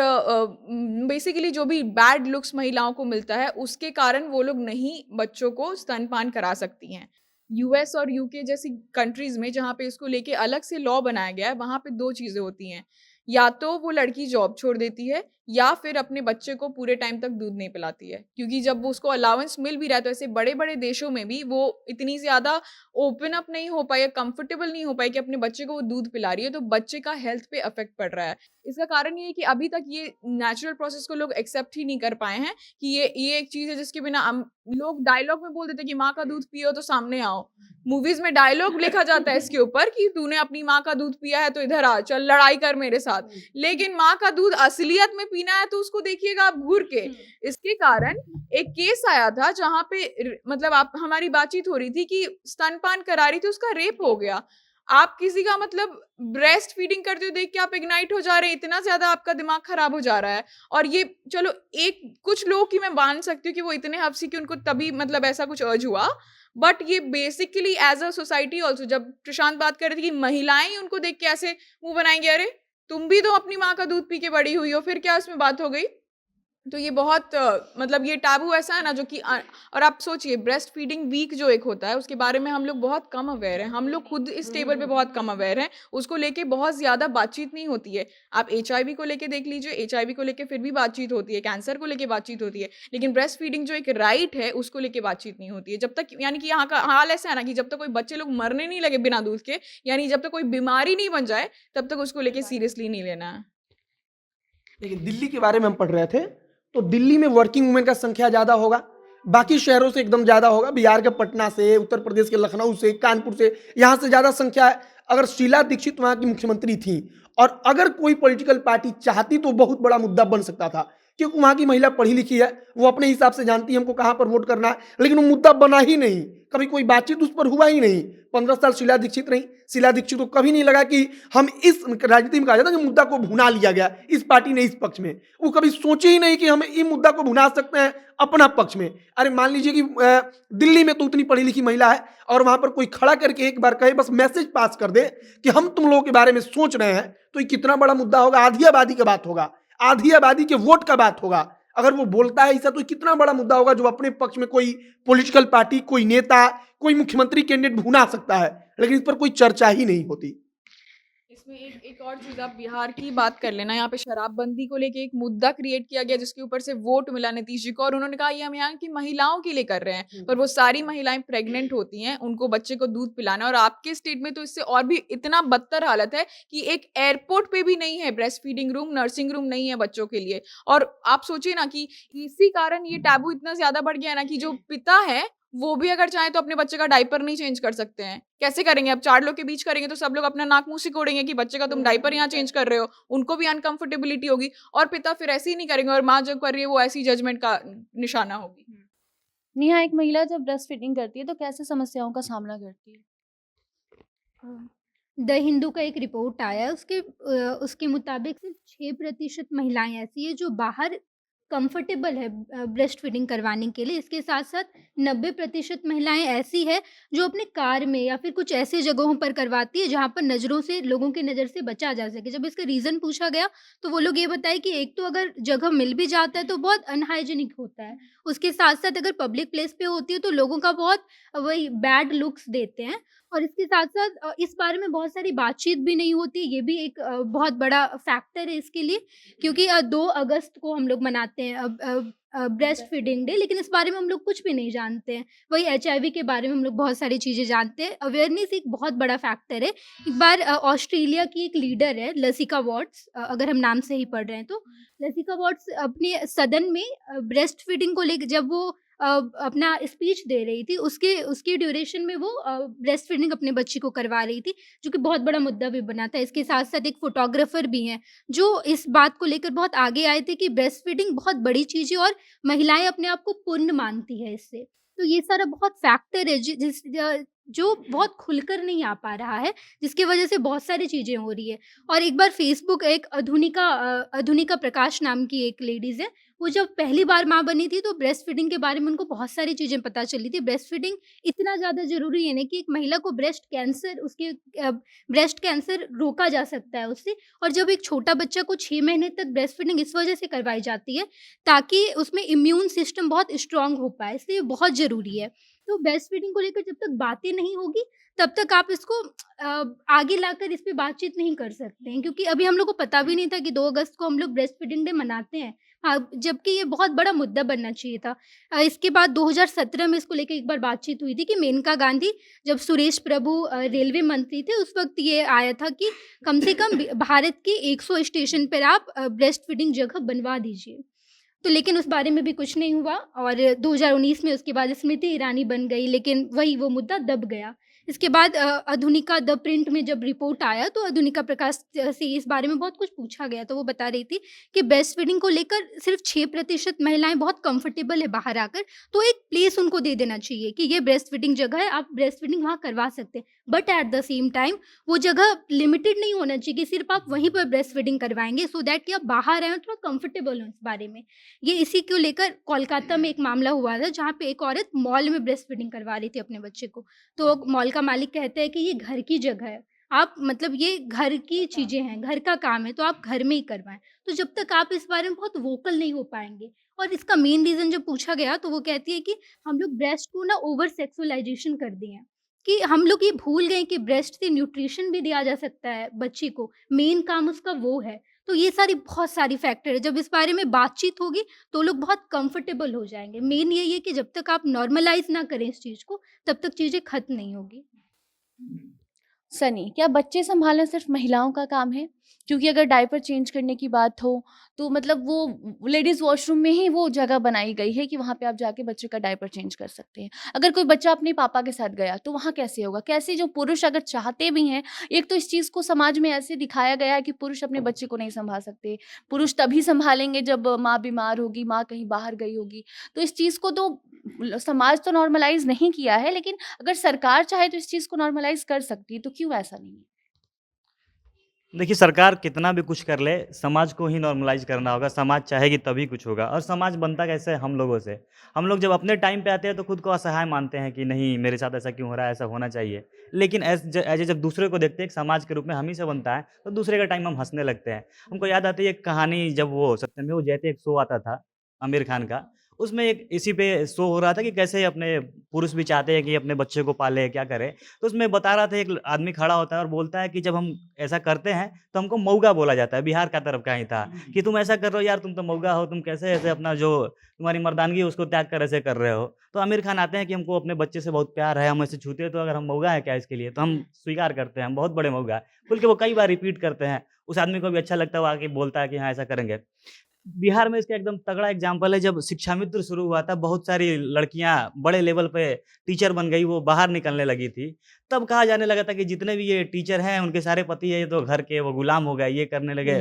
बेसिकली जो भी बैड लुक्स महिलाओं को मिलता है उसके कारण वो लोग नहीं बच्चों को स्तनपान करा सकती हैं। यूएस और यूके जैसी कंट्रीज में जहाँ पे इसको लेके अलग से लॉ बनाया गया है, वहाँ पे दो चीज़ें होती हैं, या तो वो लड़की जॉब छोड़ देती है या फिर अपने बच्चे को पूरे टाइम तक दूध नहीं पिलाती है। क्योंकि जब वो उसको अलाउंस मिल भी रहा है तो ऐसे बड़े बड़े देशों में भी वो इतनी ज़्यादा ओपन अप नहीं हो पाई या कंफर्टेबल नहीं हो पाई कि अपने बच्चे को वो दूध पिला रही है, तो बच्चे का हेल्थ पे अफेक्ट पड़ रहा है। इसका कारण ये है कि अभी तक ये नेचुरल प्रोसेस को लोग एक्सेप्ट ही नहीं कर पाए हैं कि ये एक चीज़ है जिसके बिना लोग डायलॉग में बोल देते हैं कि माँ का दूध पियो तो सामने आओ। मूवीज में डायलॉग लिखा जाता है इसके ऊपर कि तूने अपनी माँ का दूध पिया है तो इधर आ, चल लड़ाई कर मेरे साथ। लेकिन माँ का दूध असलियत में पीना है तो उसको देखिएगा आप घूर के। इसके कारण एक केस आया था जहाँ पे मतलब आप हमारी बातचीत हो रही थी कि स्तनपान करा रही थी, उसका रेप हो गया। आप किसी का मतलब ब्रेस्ट फीडिंग करते हुए देख के आप इग्नाइट हो जा रहे हैं, इतना ज्यादा आपका दिमाग खराब हो जा रहा है। और ये चलो एक कुछ लोग की मैं मान सकती हूँ कि वो इतने हफ्सी कि उनको तभी मतलब ऐसा कुछ अर्ज हुआ, बट ये basically as a society also, जब प्रशांत बात कर रही थी कि महिलाएं उनको देख के ऐसे मुंह बनाएंगे, अरे तुम भी तो अपनी माँ का दूध पी के बड़ी हुई हो, फिर क्या उसमें बात हो गई। तो ये बहुत मतलब ये टैबू ऐसा है ना जो कि और आप सोचिए ब्रेस्ट फीडिंग वीक जो एक होता है उसके बारे में हम लोग बहुत कम अवेयर हैं, हम लोग खुद इस टेबल पे बहुत कम अवेयर हैं, उसको लेके बहुत ज़्यादा बातचीत नहीं होती है। आप HIV को लेके देख लीजिए, HIV को लेके फिर भी बातचीत होती है, कैंसर को लेके बातचीत होती है, लेकिन ब्रेस्ट फीडिंग जो एक राइट है उसको लेके बातचीत नहीं होती है। जब तक यानी कि यहाँ का हाल ऐसा है ना कि जब तक कोई बच्चे लोग मरने नहीं लगे बिना दूध के, यानी जब तक कोई बीमारी नहीं बन जाए तब तक उसको लेके सीरियसली नहीं लेना है। लेकिन दिल्ली के बारे में हम पढ़ रहे थे तो दिल्ली में वर्किंग वुमेन का संख्या ज्यादा होगा, बाकी शहरों से एकदम ज्यादा होगा। बिहार के पटना से, उत्तर प्रदेश के लखनऊ से, कानपुर से, यहाँ से ज्यादा संख्या है। अगर शीला दीक्षित वहाँ की मुख्यमंत्री थी और अगर कोई पॉलिटिकल पार्टी चाहती तो बहुत बड़ा मुद्दा बन सकता था, क्योंकि वहाँ की महिला पढ़ी लिखी है, वो अपने हिसाब से जानती है हमको कहाँ पर वोट करना है, लेकिन वो मुद्दा बना ही नहीं, कभी कोई बातचीत उस पर हुआ ही नहीं। 15 साल शीला दीक्षित रही, शीला दीक्षित को कभी नहीं लगा कि हम इस राजनीति में कहा जाता है कि मुद्दा को भुना लिया गया, इस पार्टी ने इस पक्ष में, वो कभी सोचे ही नहीं कि हम इस मुद्दा को भुना सकते हैं अपना पक्ष में। अरे मान लीजिए कि दिल्ली में तो उतनी पढ़ी लिखी महिला है और वहां पर कोई खड़ा करके एक बार कहे, बस मैसेज पास कर दे कि हम तुम लोगों के बारे में सोच रहे हैं, तो ये कितना बड़ा मुद्दा होगा। आधी आबादी की बात होगा, आधी आबादी के वोट का बात होगा। अगर वो बोलता है ऐसा तो कितना बड़ा मुद्दा होगा जो अपने पक्ष में कोई पॉलिटिकल पार्टी, कोई नेता, कोई मुख्यमंत्री कैंडिडेट भुना सकता है, लेकिन इस पर कोई चर्चा ही नहीं होती। इसमें एक और चीज आप बिहार की बात कर लेना। यहाँ पे शराबबंदी को लेके एक मुद्दा क्रिएट किया गया जिसके ऊपर से वोट मिला नीतीश जी को, और उन्होंने कहा ये हम यहाँ की महिलाओं के लिए कर रहे हैं, पर वो सारी महिलाएं प्रेग्नेंट होती हैं, उनको बच्चे को दूध पिलाना। और आपके स्टेट में तो इससे और भी इतना बदतर हालत है कि एक एयरपोर्ट पे भी नहीं है breast feeding room, nursing room नहीं है बच्चों के लिए। और आप सोचिए ना कि इसी कारण ये टैबू इतना ज्यादा बढ़ गया ना कि जो पिता है वो भी अगर चाहे तो अपने बच्चे का डायपर नहीं चेंज कर सकते हैं। कैसे करेंगे? अब 4 लोग के बीच करेंगे तो सब लोग अपना नाक मुंह सिकोड़ेंगे कि बच्चे का तुम डायपर यहाँ चेंज कर रहे हो, उनको भी अनकंफर्टेबिलिटी होगी, और पिता फिर ऐसे ही नहीं करेंगे, और माँ जब कर रही है वो ऐसी जजमेंट का निशाना होगी। नेहा, एक महिला जब ब्रेस्ट फीडिंग करती है तो कैसे समस्याओं का सामना करती है? द हिंदू का एक रिपोर्ट आया है, उसके मुताबिक सिर्फ 6% महिलाएं ऐसी है जो बाहर कंफर्टेबल है ब्रेस्ट फीडिंग करवाने के लिए। इसके साथ साथ 90% महिलाएं ऐसी है जो अपने कार में या फिर कुछ ऐसे जगहों पर करवाती है जहां पर लोगों की नज़र से बचा जा सके। जब इसका रीज़न पूछा गया तो वो लोग ये बताए कि एक तो अगर जगह मिल भी जाता है तो बहुत अनहाइजीनिक होता है, उसके साथ साथ अगर पब्लिक प्लेस पे होती है तो लोगों का बहुत वही बैड लुक्स देते हैं, और इसके साथ साथ इस बारे में बहुत सारी बातचीत भी नहीं होती। ये भी एक बहुत बड़ा फैक्टर है इसके लिए, क्योंकि 2 अगस्त को हम लोग मनाते हैं ब्रेस्ट फीडिंग डे, लेकिन इस बारे में हम लोग कुछ भी नहीं जानते हैं। वही HIV के बारे में हम लोग बहुत सारी चीज़ें जानते हैं। अवेयरनेस एक बहुत बड़ा फैक्टर है। एक बार ऑस्ट्रेलिया की एक लीडर है लसिका वॉट्स, अगर हम नाम से ही पढ़ रहे हैं तो, लसिका वॉट्स अपने सदन में ब्रेस्ट फीडिंग को लेकर जब वो अपना स्पीच दे रही थी, उसके ड्यूरेशन में वो ब्रेस्ट फीडिंग अपने बच्ची को करवा रही थी, जो कि बहुत बड़ा मुद्दा भी बना था। इसके साथ साथ एक फोटोग्राफर भी हैं जो इस बात को लेकर बहुत आगे आए थे कि ब्रेस्ट फीडिंग बहुत बड़ी चीज़ है और महिलाएं अपने आप को पुण्य मानती है इससे। तो ये सारा बहुत फैक्टर है जो बहुत खुलकर नहीं आ पा रहा है, जिसकी वजह से बहुत सारी चीज़ें हो रही है। और एक बार फेसबुक एक अधुनिका प्रकाश नाम की एक लेडीज़ है, वो जब पहली बार माँ बनी थी तो ब्रेस्ट फीडिंग के बारे में उनको बहुत सारी चीज़ें पता चली थी। ब्रेस्ट फीडिंग इतना ज़्यादा ज़रूरी है ना कि एक महिला को ब्रेस्ट कैंसर रोका जा सकता है उससे। और जब एक छोटा बच्चा को 6 महीने तक ब्रेस्ट फीडिंग इस वजह से करवाई जाती है ताकि उसमें इम्यून सिस्टम बहुत स्ट्रांग हो पाए, इसलिए बहुत ज़रूरी है। तो ब्रेस्ट फीडिंग को लेकर जब तक बातें नहीं होगी तब तक आप इसको आगे लाकर इस पे बातचीत नहीं कर सकते हैं, क्योंकि अभी हम लोग को पता भी नहीं था कि 2 अगस्त को हम लोग ब्रेस्ट फीडिंग डे मनाते हैं। हाँ, जबकि ये बहुत बड़ा मुद्दा बनना चाहिए था। इसके बाद 2017 में इसको लेके एक बार बातचीत हुई थी कि मेनका गांधी जब सुरेश प्रभु रेलवे मंत्री थे उस वक्त ये आया था कि कम से कम भारत के 100 स्टेशन पर आप ब्रेस्ट फीडिंग जगह बनवा दीजिए। तो लेकिन उस बारे में भी कुछ नहीं हुआ, और 2019 में उसके बाद स्मृति ईरानी बन गई, लेकिन वही वो मुद्दा दब गया। इसके बाद आधुनिका द प्रिंट में जब रिपोर्ट आया तो आधुनिका प्रकाश से इस बारे में बहुत कुछ पूछा गया, तो वो बता रही थी कि ब्रेस्ट फीडिंग को लेकर सिर्फ 6% महिलाएं बहुत कंफर्टेबल है बाहर आकर, तो एक प्लेस उनको दे देना चाहिए कि ये ब्रेस्ट फीडिंग जगह है, आप ब्रेस्ट फीडिंग वहाँ करवा सकते हैं। But at the same time वो जगह लिमिटेड नहीं होना चाहिए कि सिर्फ आप वहीं पर ब्रेस्ट फीडिंग करवाएंगे, सो दैट कि आप बाहर आए और थोड़ा कंफर्टेबल हो इस बारे में। ये इसी को लेकर कोलकाता में एक मामला हुआ था जहाँ पे एक औरत मॉल में ब्रेस्ट फीडिंग करवा रही थी अपने बच्चे को। तो मॉल का मालिक कहता है कि ये घर की जगह है, आप मतलब ये घर की चीज़ें हैं, घर का काम है, तो आप घर में ही करवाएं। तो जब तक आप इस बारे में बहुत वोकल नहीं हो पाएंगे, और इसका मेन रीज़न जब पूछा गया तो वो कहती है कि हम लोग ब्रेस्ट को ना ओवर सेक्सुअलाइजेशन कर दिए हैं, कि हम लोग ये भूल गए कि ब्रेस्ट से न्यूट्रिशन भी दिया जा सकता है बच्चे को, मेन काम उसका वो है। तो ये बहुत सारी फैक्टर है, जब इस बारे में बातचीत होगी तो लोग बहुत कंफर्टेबल हो जाएंगे। मेन यही है कि जब तक आप नॉर्मलाइज ना करें इस चीज़ को तब तक चीज़ें खत्म नहीं होगी। सनी, क्या बच्चे संभालना सिर्फ महिलाओं का काम है क्योंकि अगर डायपर चेंज करने की बात हो तो मतलब वो लेडीज़ वॉशरूम में ही वो जगह बनाई गई है कि वहाँ पे आप जाके बच्चे का डायपर चेंज कर सकते हैं। अगर कोई बच्चा अपने पापा के साथ गया तो वहाँ कैसे होगा? कैसे जो पुरुष अगर चाहते भी हैं, एक तो इस चीज़ को समाज में ऐसे दिखाया गया है कि पुरुष अपने बच्चे को नहीं सँभाल सकते। पुरुष तभी सँभालेंगे जब माँ बीमार होगी, माँ कहीं बाहर गई होगी। तो इस चीज़ को तो समाज तो नॉर्मलाइज़ नहीं किया है, लेकिन अगर सरकार चाहे तो इस चीज़ को नॉर्मलाइज़ कर सकती है, तो क्यों ऐसा नहीं है? देखिए, सरकार कितना भी कुछ कर ले, समाज को ही नॉर्मलाइज़ करना होगा, समाज चाहेगी तभी कुछ होगा और समाज बनता कैसे है? हम लोगों से। हम लोग जब अपने टाइम पे आते हैं तो खुद को असहाय मानते हैं कि नहीं मेरे साथ ऐसा क्यों हो रहा है, ऐसा होना चाहिए। लेकिन ऐसे जब दूसरे को देखते हैं, एक समाज के रूप में हम ही से बनता है, तो दूसरे का टाइम हम हँसने लगते हैं। हमको याद आती है एक कहानी जब वो सत्यमेव जयते एक शो आता था, आमिर खान का, उसमें एक इसी पे शो हो रहा था कि कैसे अपने पुरुष भी चाहते हैं कि अपने बच्चे को पाले, क्या करें? तो उसमें बता रहा था एक आदमी खड़ा होता है और बोलता है कि जब हम ऐसा करते हैं तो हमको मऊगा बोला जाता है, बिहार का तरफ का ही था, कि तुम ऐसा कर रहे हो यार, तुम तो मऊगा हो, तुम कैसे ऐसे अपना जो तुम्हारी मर्दानगी है उसको त्याग कर ऐसे कर रहे हो। तो आमिर खान आते हैं कि हमको अपने बच्चे से बहुत प्यार है, हम ऐसे छूते हैं तो अगर हम मऊगा हैं क्या इसके लिए? तो हम स्वीकार करते हैं, हम बहुत बड़े मऊगा हैं। खुल के वो कई बार रिपीट करते हैं, उस आदमी को भी अच्छा लगता है, वो आके बोलता है कि हाँ, ऐसा करेंगे। बिहार में इसका एकदम तगड़ा एग्जाम्पल है, जब शिक्षा मित्र शुरू हुआ था, बहुत सारी लड़कियाँ बड़े लेवल पे टीचर बन गई, वो बाहर निकलने लगी थी। तब कहा जाने लगा था कि जितने भी ये टीचर हैं, उनके सारे पति है, ये तो घर के वो गुलाम हो गए, ये करने लगे।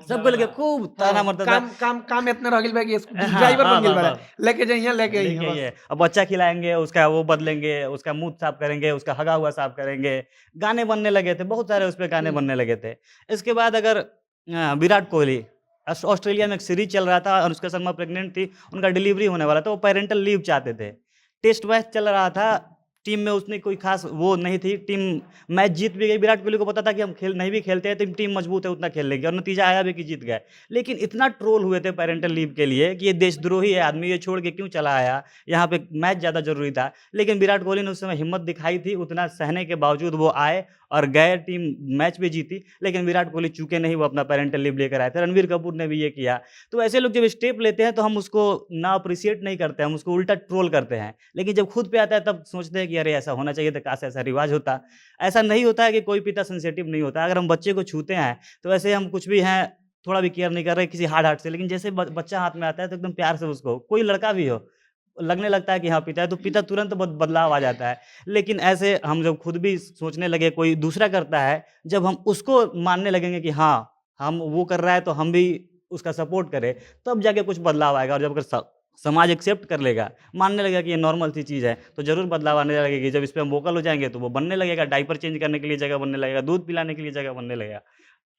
सबको लगे खूब ताना हाँ, मरता था। काम इतना रह गइल बा कि स्कूटी हाँ, ड्राइवर हाँ, बन गइल हाँ, बाड़े। हाँ। लेके जाइए, लेके आइए लेके बस। ये अब बच्चा खिलाएँगे, उसका वो बदलेंगे, उसका मुँह साफ करेंगे, उसका हगा हुआ साफ करेंगे। गाने बनने लगे थे, बहुत सारे उसपे गाने बनने लगे थे। इसके बाद अगर विराट कोहली ऑस्ट्रेलिया में एक सीरीज़ चल रहा था, अनुष्का शर्मा प्रेग्नेंट थी, उनका डिलीवरी होने वाला था, वो पैरेंटल लीव चाहते थे। टेस्ट मैच चल रहा था, टीम में उसने कोई ख़ास वो नहीं थी, टीम मैच जीत भी गई, विराट कोहली को पता था कि हम नहीं भी खेलते हैं तो टीम मजबूत है, उतना खेल लेंगे और नतीजा आया भी कि जीत गए। लेकिन इतना ट्रोल हुए थे पैरेंटल लीव के लिए कि ये देशद्रोही है आदमी, ये छोड़ के क्यों चला आया, यहाँ पे मैच ज़्यादा ज़रूरी था। लेकिन विराट कोहली ने उस समय हिम्मत दिखाई थी, उतना सहने के बावजूद वो आए और गए, टीम मैच भी जीती। लेकिन विराट कोहली चूके नहीं, वो अपना पैरेंटल लीव लेकर आए थे। रणबीर कपूर ने भी ये किया। तो ऐसे लोग जब स्टेप लेते हैं तो हम उसको ना अप्रिशिएट नहीं करते, हम उसको उल्टा ट्रोल करते हैं। लेकिन जब खुद पे आता है तब सोचते हैं कि अरे ऐसा होना चाहिए था, काश ऐसा रिवाज होता। ऐसा नहीं होता है कि कोई पिता सेंसिटिव नहीं होता। अगर हम बच्चे को छूते हैं तो ऐसे हम कुछ भी हैं, थोड़ा भी केयर नहीं कर रहे किसी हार्ड से। लेकिन जैसे बच्चा हाथ में आता है तो एकदम प्यार से उसको, कोई लड़का भी हो, लगने लगता है कि हाँ पिता है, तो पिता तुरंत बदलाव आ जाता है। लेकिन ऐसे हम जब खुद भी सोचने लगे कोई दूसरा करता है, जब हम उसको मानने लगेंगे कि हाँ हम वो कर रहा है तो हम भी उसका सपोर्ट करें, तब जाके कुछ बदलाव आएगा। और जब अगर समाज एक्सेप्ट कर लेगा, मानने लगेगा कि ये नॉर्मल सी चीज़ है, तो ज़रूर बदलाव आने लगेगी। जब इस पे हम वोकल हो जाएंगे तो वो बनने लगेगा, डायपर चेंज करने के लिए जगह बनने लगेगा, दूध पिलाने के लिए जगह बनने लगेगा।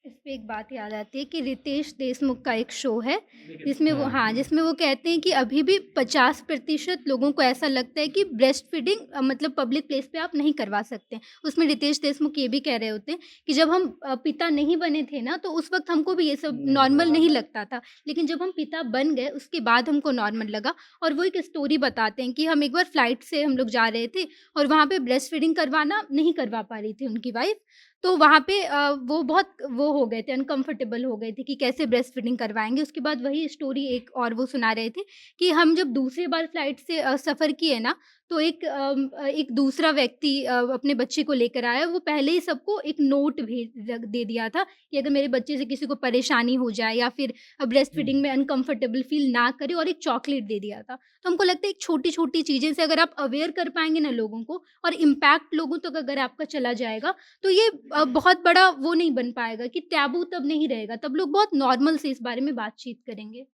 इस पे एक बात याद आती है कि रितेश देशमुख का एक शो है जिसमें वो जिसमें वो कहते हैं कि अभी भी 50% लोगों को ऐसा लगता है कि ब्रेस्ट फीडिंग मतलब पब्लिक प्लेस पे आप नहीं करवा सकते। उसमें रितेश देशमुख ये भी कह रहे होते हैं कि जब हम पिता नहीं बने थे ना, तो उस वक्त हमको भी ये सब नॉर्मल नहीं लगता था, लेकिन जब हम पिता बन गए उसके बाद हमको नॉर्मल लगा। और वो एक स्टोरी बताते हैं कि हम एक बार फ्लाइट से हम लोग जा रहे थे और वहाँ पे ब्रेस्ट फीडिंग करवाना नहीं करवा पा रही थी उनकी वाइफ। तो वहाँ पे वो बहुत वो हो गए थे, अनकंफर्टेबल हो गए थे कि कैसे ब्रेस्ट फीडिंग करवाएँगे। उसके बाद वही स्टोरी एक और वो सुना रहे थे कि हम जब दूसरी बार फ्लाइट से सफ़र किए ना, तो एक दूसरा व्यक्ति अपने बच्चे को लेकर आया। वो पहले ही सबको एक नोट दे दिया था कि अगर मेरे बच्चे से किसी को परेशानी हो जाए या फिर ब्रेस्ट फीडिंग में अनकंफर्टेबल फ़ील ना करे, और एक चॉकलेट दे दिया था। तो हमको लगता है एक छोटी-छोटी चीज़ें से अगर आप अवेयर कर पाएँगे ना लोगों को, और इम्पैक्ट लोगों तक अगर आपका चला जाएगा, तो ये बहुत बड़ा वो नहीं बन पाएगा कि टैबू तब नहीं रहेगा, तब लोग बहुत नॉर्मल से इस बारे में बातचीत करेंगे।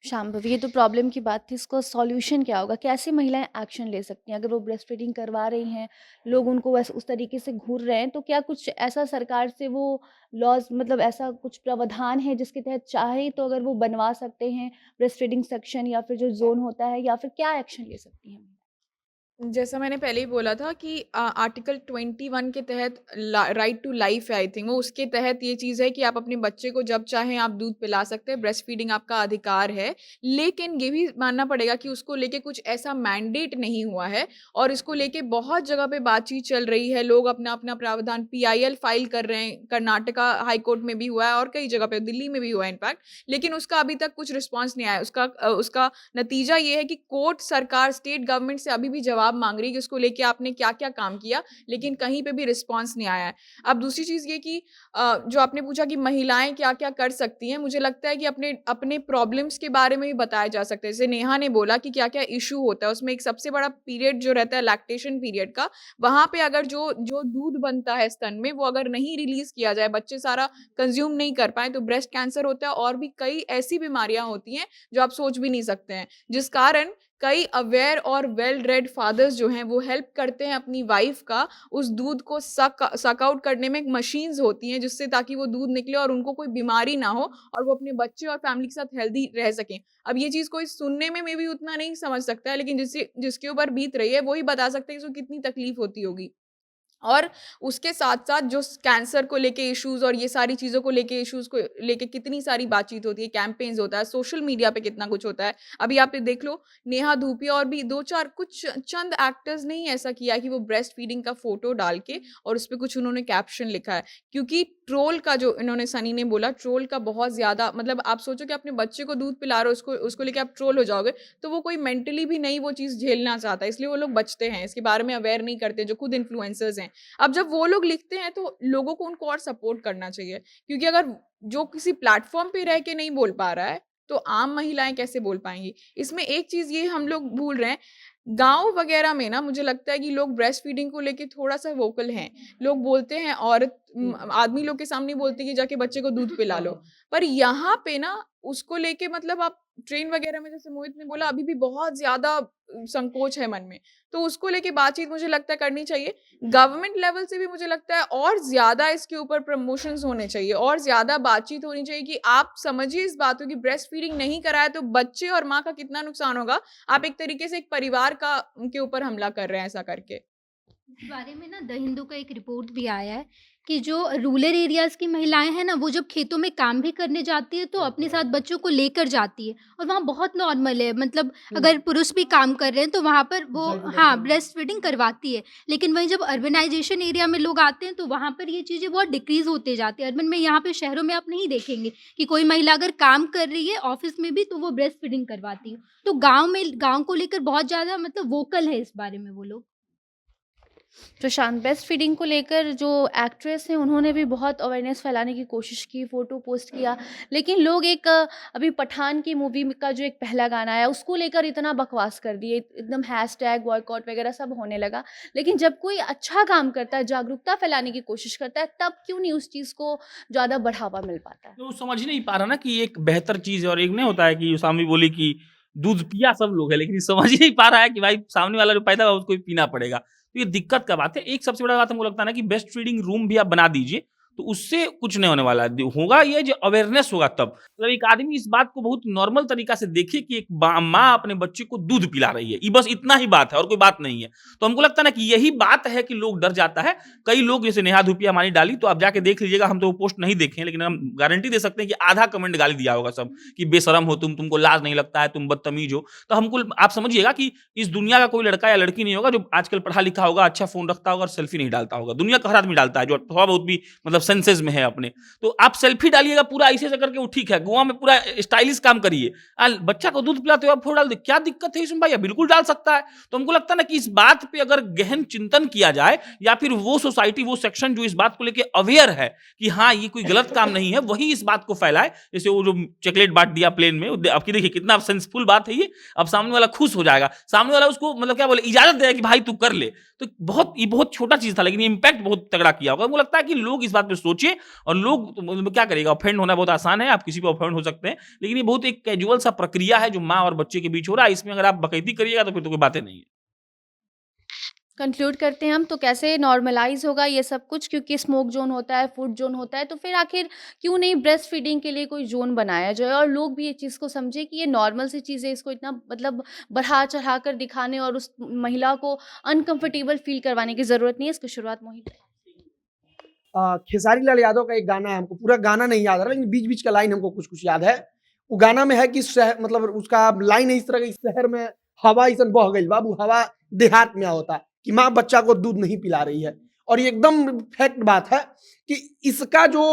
शांभवी, ये तो प्रॉब्लम की बात थी, इसका सॉल्यूशन क्या होगा? कैसे महिलाएँ एक्शन ले सकती हैं? अगर वो ब्रेस्ट फीडिंग करवा रही हैं, लोग उनको वैसे उस तरीके से घूर रहे हैं, तो क्या कुछ ऐसा सरकार से वो लॉज़ मतलब ऐसा कुछ प्रावधान है जिसके तहत चाहे तो अगर वो बनवा सकते हैं ब्रेस्ट फीडिंग सेक्शन, या फिर जो ज़ोन होता है, या फिर क्या एक्शन ले सकती हैं? जैसा मैंने पहले ही बोला था कि आर्टिकल 21 के तहत राइट टू लाइफ है, आई थिंक वो उसके तहत ये चीज़ है कि आप अपने बच्चे को जब चाहें आप दूध पिला सकते हैं, ब्रेस्ट फीडिंग आपका अधिकार है। लेकिन ये भी मानना पड़ेगा कि उसको लेके कुछ ऐसा मैंडेट नहीं हुआ है, और इसको लेके बहुत जगह पे बातचीत चल रही है। लोग अपना अपना प्रावधान PIL फाइल कर रहे हैं, कर्नाटका हाई कोर्ट में भी हुआ है और कई जगह पे, दिल्ली में भी हुआ है इनफैक्ट। लेकिन उसका अभी तक कुछ रिस्पॉन्स नहीं आया। उसका नतीजा ये है कि कोर्ट, सरकार, स्टेट गवर्नमेंट से अभी भी जवाब जवाब मांग रही है कि उसको लेके आपने क्या क्या काम किया, लेकिन कहीं पे भी रिस्पॉन्स नहीं आया है। अब दूसरी चीज़ ये कि जो आपने पूछा कि महिलाएं क्या क्या कर सकती हैं, मुझे लगता है कि अपने अपने प्रॉब्लम्स के बारे में भी बताया जा सकता है। जैसे नेहा ने बोला कि क्या क्या इशू होता है, उसमें एक सबसे बड़ा पीरियड जो रहता है लैक्टेशन पीरियड का, वहाँ पे अगर जो जो दूध बनता है स्तन में वो अगर नहीं रिलीज किया जाए, बच्चे सारा कंज्यूम नहीं कर पाए, तो ब्रेस्ट कैंसर होता है और भी कई ऐसी बीमारियां होती हैं जो आप सोच भी नहीं सकते हैं, जिस कारण कई अवेयर और वेल रेड फादर्स जो हैं वो हेल्प करते हैं अपनी वाइफ का उस दूध को सक आउट करने में। मशीन्स होती हैं जिससे ताकि वो दूध निकले और उनको कोई बीमारी ना हो और वो अपने बच्चे और फैमिली के साथ हेल्दी रह सकें। अब ये चीज़ कोई सुनने में मे बी उतना नहीं समझ सकता है, लेकिन जिसके ऊपर बीत रही है वही बता सकते हैं कि उसको कितनी तकलीफ होती होगी। और उसके साथ-साथ जो कैंसर को लेके इश्यूज़ और ये सारी चीज़ों को लेके इश्यूज़ को लेके कितनी सारी बातचीत होती है, कैंपेन्स होता है, सोशल मीडिया पे कितना कुछ होता है। अभी आप ये देख लो, नेहा धूपिया और भी 2-4 कुछ चंद एक्टर्स ने ही ऐसा किया है कि वो ब्रेस्ट फीडिंग का फ़ोटो डाल के और उसपे कुछ उन्होंने कैप्शन लिखा है। क्योंकि ट्रोल का जो इन्होंने सनी ने बोला, ट्रोल का बहुत ज़्यादा मतलब आप सोचो कि अपने बच्चे को दूध पिला रहे हो, उसको लेके आप ट्रोल हो जाओगे, तो वो कोई मेंटली भी नहीं वो चीज़ झेलना चाहता, इसलिए वो लोग बचते हैं, इसके बारे में अवेयर नहीं करते, जो खुद इन्फ्लुएंसर्स हैं। अब जब वो लोग लिखते हैं तो लोगों को उनको और सपोर्ट करना चाहिए, क्योंकि अगर जो किसी प्लेटफॉर्म पे रह के नहीं बोल पा रहा है तो आम महिलाएं कैसे बोल पाएंगी। इसमें एक चीज ये हम लोग भूल रहे हैं, गांव वगैरह में ना मुझे लगता है कि लोग ब्रेस्ट फीडिंग को लेके थोड़ा सा वोकल हैं। लोग बोलते हैं, औरत आदमी लोग के सामने बोलती है कि जाके बच्चे को दूध पिला लो, पर यहाँ पे ना उसको लेके मतलब आप ट्रेन वगैरह में जैसे मोहित ने बोला अभी भी बहुत ज्यादा संकोच है मन में, तो उसको लेके बातचीत मुझे लगता है करनी चाहिए। गवर्नमेंट लेवल से भी मुझे लगता है और ज्यादा इसके ऊपर प्रमोशंस होने चाहिए और ज्यादा बातचीत होनी चाहिए कि आप समझिए इस बात को कि ब्रेस्ट फीडिंग नहीं कराए तो बच्चे और माँ का कितना नुकसान होगा। आप एक तरीके से एक परिवार का के ऊपर हमला कर रहे हैं ऐसा करके। इस बारे में ना द हिंदू का एक रिपोर्ट भी आया है कि जो रूरल एरियाज़ की महिलाएं हैं ना, वो जब खेतों में काम भी करने जाती है तो अपने साथ बच्चों को लेकर जाती है और वहाँ बहुत नॉर्मल है, मतलब अगर पुरुष भी काम कर रहे हैं तो वहाँ पर वो हाँ ब्रेस्ट फीडिंग करवाती है। लेकिन वहीं जब अर्बनाइजेशन एरिया में लोग आते हैं तो वहाँ पर ये चीज़ें बहुत डिक्रीज़ होते जाती है। अर्बन में यहाँ पे शहरों में आप नहीं देखेंगे कि कोई महिला अगर काम कर रही है ऑफिस में भी तो वो ब्रेस्ट फीडिंग करवाती है। तो गाँव को लेकर बहुत ज़्यादा मतलब वोकल है इस बारे में वो लोग। प्रशांत, ब्रेस्ट फीडिंग को लेकर जो एक्ट्रेस हैं उन्होंने भी बहुत अवेयरनेस फैलाने की कोशिश की, फ़ोटो पोस्ट किया, लेकिन लोग एक अभी पठान की मूवी का जो एक पहला गाना आया उसको लेकर इतना बकवास कर दिए, एकदम हैशटैग बॉयकॉट वगैरह सब होने लगा। लेकिन जब कोई अच्छा काम करता है, जागरूकता फैलाने की कोशिश करता है, तब क्यों नहीं उस चीज़ को ज़्यादा बढ़ावा मिल पाता है? तो वो समझ नहीं पा रहा ना कि ये एक बेहतर चीज़ है, और एक नहीं होता है कि सामने बोली कि दूध पिया सब लोग है, लेकिन ये समझ ही नहीं पा रहा है कि भाई सामने वाला जो पैदा हुआ उसको भी पीना पड़ेगा। तो ये दिक्कत का बात है। एक सबसे बड़ा बात हमको लगता है ना कि बेस्ट फीडिंग रूम भी आप बना दीजिए, तो उससे कुछ नहीं होने वाला है। होगा ये जो अवेयरनेस होगा तब। मतलब एक आदमी इस बात को बहुत नॉर्मल तरीका से देखे कि एक माँ अपने बच्चे को दूध पिला रही है, ये बस इतना ही बात है और कोई बात नहीं है। तो हमको लगता है ना कि यही बात है कि लोग डर जाता है। कई लोग जैसे नेहा धूपिया हमारी डाली, तो आप जाके देख लीजिएगा, हम तो वो पोस्ट नहीं देखे, लेकिन हम गारंटी दे सकते हैं कि आधा कमेंट गाली दिया होगा सब कि बेशरम हो तुम, तुमको लाज नहीं लगता है, तुम बदतमीज हो। तो हमको आप समझिएगा कि इस दुनिया का कोई लड़का या लड़की नहीं होगा जो आजकल पढ़ा लिखा होगा, अच्छा फोन रखता होगा और सेल्फी नहीं डालता होगा। दुनिया का हर आदमी डालता है जो थोड़ा बहुत भी मतलब सेंसेस में है अपने। तो आप सेल्फी डालिएगा पूरा ऐसे से करके, वो ठीक है, गोवा में पूरा स्टाइलिश काम करिए, बच्चा को दूध पिलाते हो आप फोटो डाल दे, क्या दिक्कत है इसमें भाई? बिल्कुल डाल सकता है। तो हमको लगता है ना कि इस बात पे अगर गहन चिंतन किया जाए, या फिर वो सोसाइटी वो सेक्शन जो इस बात को लेके अवेयर है कि हाँ ये कोई गलत काम नहीं है, वही इस बात को फैलाए। जैसे वो जो चॉकलेट बांट दिया प्लेन में, आपकी देखिए कितना सेंसफुल बात है ये। अब सामने वाला खुश हो जाएगा, सामने वाला उसको मतलब क्या बोले, इजाजत देगा कि भाई तू कर ले। तो ये बहुत छोटा चीज था, लेकिन ये इंपैक्ट बहुत तगड़ा किया होगा। मुझे लगता है कि लोग इस बात पे सोचे, और लोग तो मतलब क्या करेगा, ऑफेंड होना बहुत आसान है, आप किसी पे ऑफेंड हो सकते हैं, लेकिन ये बहुत एक कैजुअल सा प्रक्रिया है जो माँ और बच्चे के बीच हो रहा है। इसमें अगर आप बकैती करिएगा तो फिर तो कोई बातें नहीं है। कंक्लूड करते हैं हम, तो कैसे नॉर्मलाइज होगा ये सब कुछ, क्योंकि स्मोक जोन होता है, फूड जोन होता है, तो फिर आखिर क्यों नहीं ब्रेस्ट फीडिंग के लिए कोई जोन बनाया जाए और लोग भी ये चीज़ को समझे कि ये नॉर्मल सी चीज़ है, इसको इतना मतलब बढ़ा चढ़ा कर दिखाने और उस महिला को अनकंफर्टेबल फील करवाने की ज़रूरत नहीं है। इसकी शुरुआत मोहित। खेसारी लाल यादव का एक गाना है, हमको पूरा गाना नहीं याद आ रहा, लेकिन बीच बीच का लाइन हमको कुछ कुछ याद है। वो गाना में है कि शहर मतलब उसका लाइन है इस तरह का, शहर में हवा ऐसा बह गई बाबू, हवा देहात में होता कि माँ बच्चा को दूध नहीं पिला रही है। और ये एकदम फैक्ट बात है कि इसका जो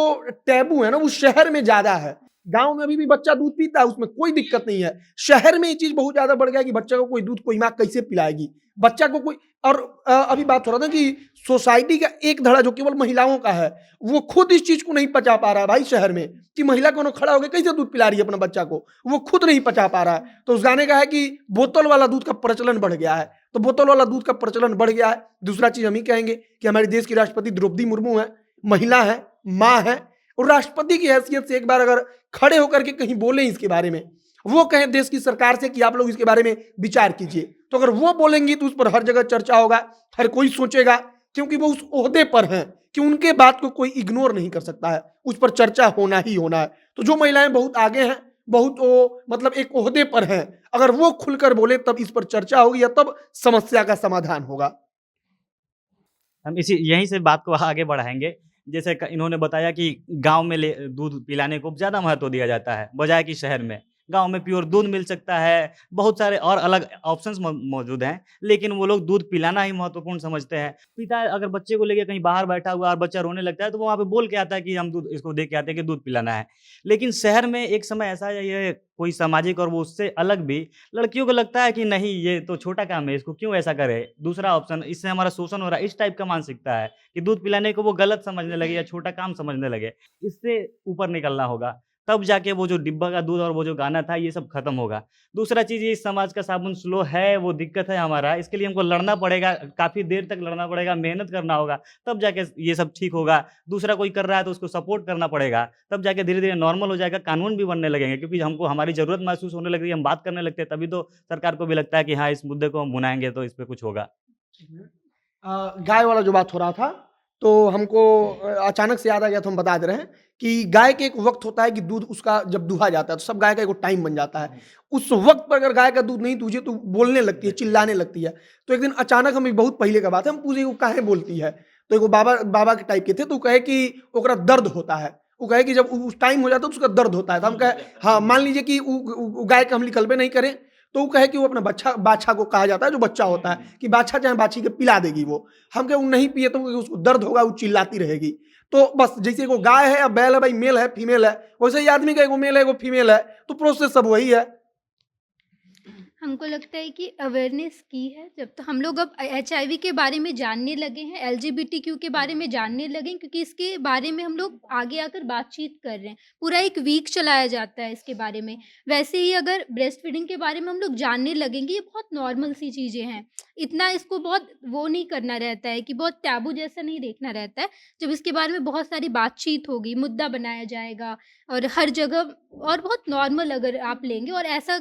टैबू है ना वो शहर में ज्यादा है, गांव में अभी भी बच्चा दूध पीता है, उसमें कोई दिक्कत नहीं है। शहर में ये चीज बहुत ज्यादा बढ़ गया कि बच्चा को कोई दूध कोई माँ कैसे पिलाएगी, बच्चा को कोई। और अभी बात हो रहा था कि सोसाइटी का एक धड़ा जो केवल महिलाओं का है, वो खुद इस चीज को नहीं पचा पा रहा है भाई शहर में, कि महिला कोनो खड़ा होकर कैसे दूध पिला रही है अपना बच्चा को, वो खुद नहीं पचा पा रहा है। तो उस गाने का है कि बोतल वाला दूध का प्रचलन बढ़ गया है, तो बोतल वाला दूध का प्रचलन बढ़ गया है। दूसरा चीज हम ही कहेंगे कि हमारे देश की राष्ट्रपति द्रौपदी मुर्मू है, महिला है, माँ है, और राष्ट्रपति की हैसियत से एक बार अगर खड़े होकर के कहीं बोले इसके बारे में, वो कहें देश की सरकार से कि आप लोग इसके बारे में विचार कीजिए, तो अगर वो बोलेंगी तो उस पर हर जगह चर्चा होगा, हर कोई सोचेगा, क्योंकि वो उस ओहदे पर हैं कि उनके बात को कोई इग्नोर नहीं कर सकता है, उस पर चर्चा होना ही होना है। तो जो महिलाएं बहुत आगे हैं, बहुत वो मतलब एक ओहदे पर हैं, अगर वो खुलकर बोले तब इस पर चर्चा होगी या तब समस्या का समाधान होगा। हम यहीं से बात को आगे बढ़ाएंगे। जैसे इन्होंने बताया कि गांव में दूध पिलाने को ज़्यादा महत्व दिया जाता है बजाय कि शहर में। गांव में प्योर दूध मिल सकता है, बहुत सारे और अलग ऑप्शंस मौजूद हैं, लेकिन वो लोग दूध पिलाना ही महत्वपूर्ण समझते हैं। पिता अगर बच्चे को लेके कहीं बाहर बैठा हुआ और बच्चा रोने लगता है तो वो वहाँ पे बोल के आता है कि हम दूध इसको दे के आते हैं कि दूध पिलाना है। लेकिन शहर में एक समय ऐसा है, ये कोई सामाजिक और वो उससे अलग भी लड़कियों को लगता है कि नहीं ये तो छोटा काम है, इसको क्यों ऐसा करे। दूसरा ऑप्शन, इससे हमारा शोषण हो रहा है, इस टाइप का मानसिकता है कि दूध पिलाने को वो गलत समझने लगे या छोटा काम समझने लगे। इससे ऊपर निकलना होगा, तब जाके वो जो डिब्बा का दूध और वो जो गाना था ये सब खत्म होगा। दूसरा चीज़, ये समाज का साबुन स्लो है, वो दिक्कत है हमारा, इसके लिए हमको लड़ना पड़ेगा, काफ़ी देर तक लड़ना पड़ेगा, मेहनत करना होगा, तब जाके ये सब ठीक होगा। दूसरा कोई कर रहा है तो उसको सपोर्ट करना पड़ेगा, तब जाके धीरे-धीरे नॉर्मल हो जाएगा, कानून भी बनने लगेंगे, क्योंकि हमको हमारी ज़रूरत महसूस होने लग रही है, हम बात करने लगते हैं, तभी तो सरकार को भी लगता है कि हाँ, इस मुद्दे को हम भुनाएँगे तो इस पे कुछ होगा। गाय वाला जो बात हो रहा था, तो हमको अचानक से याद आ गया, तो हम बता दे रहे हैं कि गाय के एक वक्त होता है कि दूध उसका जब दुहा जाता है तो सब गाय का एक टाइम बन जाता है। उस वक्त पर अगर गाय का दूध नहीं तुझे तो बोलने लगती है, चिल्लाने लगती है। तो एक दिन अचानक, हम बहुत पहले का बात है, हम पूछे वो काहे बोलती है, तो एक बाबा के टाइप के थे, तो कहे कि ओकरा दर्द होता है। वो कहे कि जब उस टाइम हो जाता है तो उसका दर्द होता है। तो हम कहे हाँ, मान लीजिए कि गाय का हम निकलबे नहीं करें, तो वो कहे कि वो अपना बाछा को कहा जाता है, जो बच्चा होता है, कि बाछा चाहे बाछी के पिला देगी वो। हम कहे वो नहीं पिए तो उसको दर्द होगा, वो चिल्लाती रहेगी। तो बस जैसे वो गाय है या बैल है, भाई मेल है फीमेल है, वैसे ही आदमी का एगो मेल है एगो फीमेल है, तो प्रोसेस सब वही है। हमको लगता है कि अवेयरनेस की है, जब तो हम लोग अब HIV के बारे में जानने लगे हैं, LGBTQ के बारे में जानने लगे हैं, क्योंकि इसके बारे में हम लोग आगे आकर बातचीत कर रहे हैं। पूरा एक वीक चलाया जाता है इसके बारे में। वैसे ही अगर ब्रेस्ट फीडिंग के बारे में हम लोग जानने लगेंगे, ये बहुत नॉर्मल सी चीज़ें हैं, इतना इसको बहुत वो नहीं करना रहता है कि बहुत टैबू जैसा नहीं देखना रहता है। जब इसके बारे में बहुत सारी बातचीत होगी, मुद्दा बनाया जाएगा और हर जगह, और बहुत नॉर्मल अगर आप लेंगे और ऐसा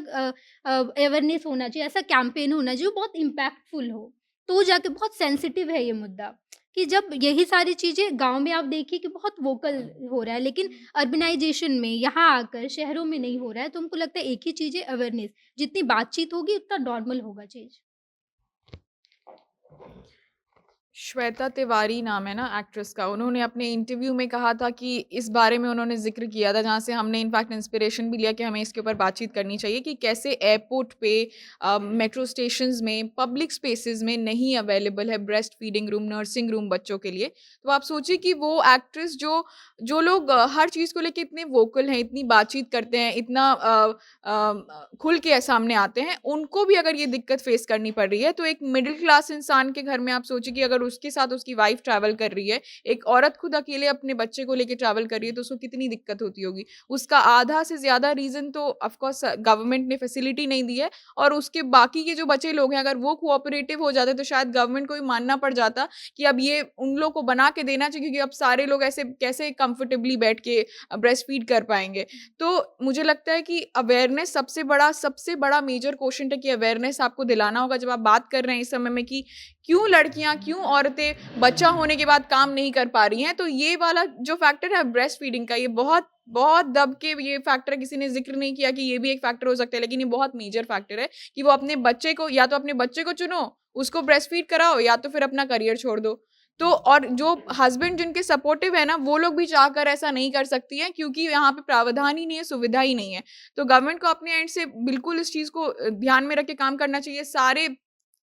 अवेयरनेस होना चाहिए, ऐसा कैंपेन होना चाहिए जो बहुत इम्पैक्टफुल हो, तो जाके बहुत सेंसिटिव है ये मुद्दा। कि जब यही सारी चीज़ें गांव में आप देखिए कि बहुत वोकल हो रहा है, लेकिन अर्बनाइजेशन में यहाँ आकर शहरों में नहीं हो रहा है। तो हमको लगता है एक ही चीज़ है, अवेयरनेस। जितनी बातचीत होगी उतना नॉर्मल होगा चीज़। श्वेता तिवारी नाम है ना एक्ट्रेस का, उन्होंने अपने इंटरव्यू में कहा था कि इस बारे में उन्होंने जिक्र किया था, जहाँ से हमने इनफैक्ट इंस्पिरेशन भी लिया कि हमें इसके ऊपर बातचीत करनी चाहिए, कि कैसे एयरपोर्ट पे, मेट्रो स्टेशंस में, पब्लिक स्पेसेस में नहीं अवेलेबल है breast feeding room, nursing room बच्चों के लिए। तो आप सोचिए कि वो एक्ट्रेस जो लोग हर चीज़ को लेके इतने वोकल हैं, इतनी बातचीत करते हैं, इतना खुल के सामने आते हैं, उनको भी अगर ये दिक्कत फेस करनी पड़ रही है, तो एक मिडिल क्लास इंसान के घर में आप सोचिए कि अगर उसके साथ उसकी वाइफ ट्रैवल कर रही है, एक औरत खुद अकेले अपने बच्चे को लेके ट्रैवल कर रही है, तो उसको कितनी दिक्कत होती होगी। उसका आधा से ज़्यादा रीज़न तो ऑफकोर्स गवर्नमेंट ने फैसिलिटी नहीं दी है, और उसके बाकी के जो बचे लोग हैं, अगर वो कोऑपरेटिव हो जाते तो शायद गवर्नमेंट को भी मानना पड़ जाता कि अब ये उन लोग को बना के देना चाहिए, क्योंकि अब सारे लोग ऐसे कैसे कंफर्टेबली बैठ के ब्रेस्ट फीड कर पाएंगे। तो मुझे लगता है कि अवेयरनेस सबसे बड़ा मेजर क्वेश्चन है, कि अवेयरनेस आपको दिलाना होगा जब आप बात कर रहे हैं इस समय में कि क्यों लड़कियां, क्यों औरतें बच्चा होने के बाद काम नहीं कर पा रही हैं। तो ये वाला जो फैक्टर है ब्रेस्ट फीडिंग का, ये बहुत बहुत दब के ये फैक्टर है। किसी ने जिक्र नहीं किया कि ये भी एक फैक्टर हो सकता है, लेकिन ये बहुत मेजर फैक्टर है कि वो अपने बच्चे को, या तो अपने बच्चे को चुनो, उसको ब्रेस्ट फीड कराओ, या तो फिर अपना करियर छोड़ दो। तो और जो हस्बैंड जिनके सपोर्टिव है ना, वो लोग भी चाहकर ऐसा नहीं कर सकती हैं, क्योंकि यहाँ पे प्रावधान ही नहीं है, सुविधा ही नहीं है। तो गवर्नमेंट को अपने एंड से बिल्कुल इस चीज़ को ध्यान में रख के काम करना चाहिए। सारे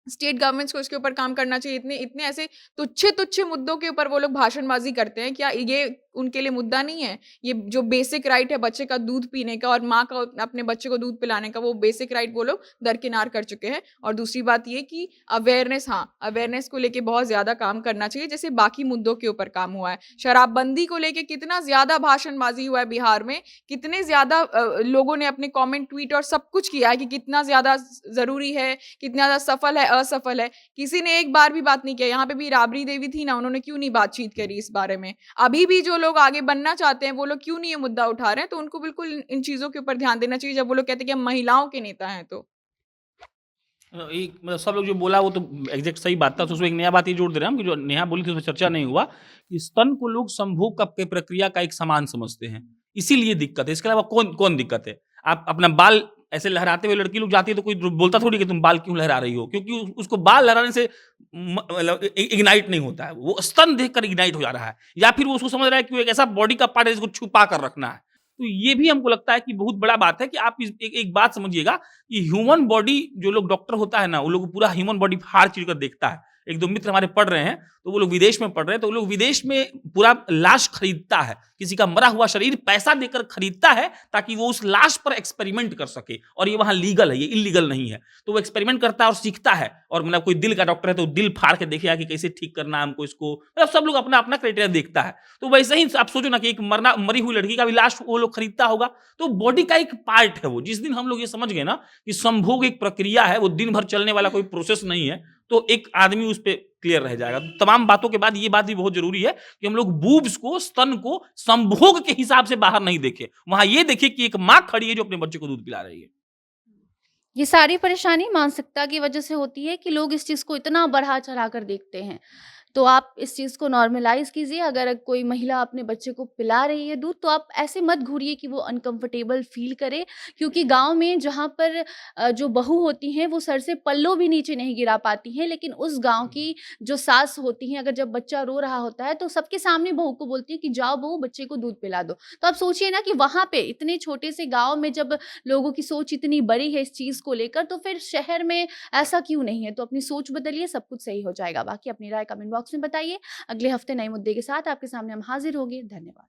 स्टेट गवर्नमेंट्स को इसके ऊपर काम करना चाहिए। इतने ऐसे तुच्छे मुद्दों के ऊपर वो लोग भाषणबाजी करते हैं, क्या ये उनके लिए मुद्दा नहीं है। ये जो बेसिक राइट है बच्चे का दूध पीने का और माँ का अपने बच्चे को दूध पिलाने का, वो बेसिक राइट वो लोग दरकिनार कर चुके हैं। और दूसरी बात ये कि अवेयरनेस, हाँ, अवेयरनेस को लेके बहुत ज़्यादा काम करना चाहिए, जैसे बाकी मुद्दों के ऊपर काम हुआ है। शराबबंदी को लेके कितना ज़्यादा भाषणबाजी हुआ है बिहार में, कितने ज़्यादा लोगों ने अपने कमेंट, ट्वीट और सब कुछ किया है कि कितना ज़्यादा ज़रूरी है, कितना ज़्यादा सफल है, असफल है। किसी ने एक बार भी बात नहीं किया। यहाँ पे भी राबड़ी देवी थी ना, उन्होंने क्यों नहीं बातचीत करी इस बारे में। अभी भी जो लोग आगे बनना चाहते हैं वो लोग क्यों नहीं ये मुद्दा उठा रहे हैं। तो उनको बिल्कुल इन चीज़ों के ऊपर ध्यान देना चाहिए जब वो लोग कहते हैं कि हम महिलाओं के नेता हैं तो। एक मतलब सब लोग जो बोला वो तो एग्जैक्ट सही बात था। तो उसमें एक नया बात ये जोड़ दे रहे हैं हम कि जो नेहा बोली थी उसमें चर्चा नहीं हुआ कि स्तन को लोग संभोग का के प्रक्रिया का एक समान समझते हैं, इसीलिए दिक्कत है। इसके अलावा कौन कौन दिक्कत है? आप अपना बाल ऐसे लहराते हुए लड़की लोग जाती है तो कोई बोलता थोड़ी कि तुम बाल क्यों लहरा रही हो, क्योंकि उसको बाल लहराने से मतलब इग्नाइट नहीं होता है, वो स्तन देखकर इग्नाइट हो जा रहा है, या फिर वो उसको समझ रहा है कि वो एक ऐसा बॉडी का पार्ट है जिसको छुपा कर रखना है। तो ये भी हमको लगता है कि बहुत बड़ा बात है कि आप एक बात समझिएगा कि ह्यूमन बॉडी, जो लोग डॉक्टर होता है ना, वो लोग पूरा ह्यूमन बॉडी फाड़ चीर कर देखता है। एक दो मित्र हमारे पढ़ रहे हैं तो वो लोग विदेश में पढ़ रहे हैं, तो वो लोग विदेश में पूरा लाश खरीदता है, किसी का मरा हुआ शरीर पैसा देकर खरीदता है ताकि वो उस लाश पर एक्सपेरिमेंट कर सके। और ये वहां लीगल है, ये इलीगल नहीं है। तो वो एक्सपेरिमेंट करता है और सीखता है। और मतलब कोई दिल का डॉक्टर है तो दिल फाड़ के देखेगा कि कैसे ठीक करना है हमको इसको। मतलब सब लोग अपना अपना क्राइटेरिया देखता है। तो वैसे ही आप सोचो ना कि एक मरी हुई लड़की का भी लाश वो लोग खरीदता होगा। तो बॉडी का एक पार्ट है वो। जिस दिन हम लोग ये समझ गए ना कि संभोग एक प्रक्रिया है, वो दिन भर चलने वाला कोई प्रोसेस नहीं है, तो एक आदमी उस पे क्लियर रह जाएगा। तो तमाम बातों के बाद ये बात भी बहुत जरूरी है कि हम लोग बूब्स को, स्तन को संभोग के हिसाब से बाहर नहीं देखें। वहां ये देखें कि एक माँ खड़ी है जो अपने बच्चे को दूध पिला रही है। ये सारी परेशानी मानसिकता की वजह से होती है कि लोग इस चीज़ को इतना बढ़ा-चढ़ा कर देखते हैं। तो आप इस चीज़ को नॉर्मलाइज़ कीजिए। अगर कोई महिला अपने बच्चे को पिला रही है दूध, तो आप ऐसे मत घूरिए कि वो अनकंफर्टेबल फ़ील करे, क्योंकि गाँव में जहाँ पर जो बहू होती हैं वो सर से पल्लो भी नीचे नहीं गिरा पाती हैं, लेकिन उस गाँव की जो सास होती हैं, अगर जब बच्चा रो रहा होता है तो सबके सामने बहू को बोलती है कि जाओ बहू बच्चे को दूध पिला दो। तो आप सोचिए ना कि वहाँ पे इतने छोटे से गाँव में जब लोगों की सोच इतनी बड़ी है इस चीज़ को लेकर, तो फिर शहर में ऐसा क्यों नहीं है? तो अपनी सोच बदलिए, सब कुछ सही हो जाएगा। बाकी अपनी राय कमेंट बॉक्स में बताइए। अगले हफ्ते नए मुद्दे के साथ आपके सामने हम हाजिर होंगे। धन्यवाद।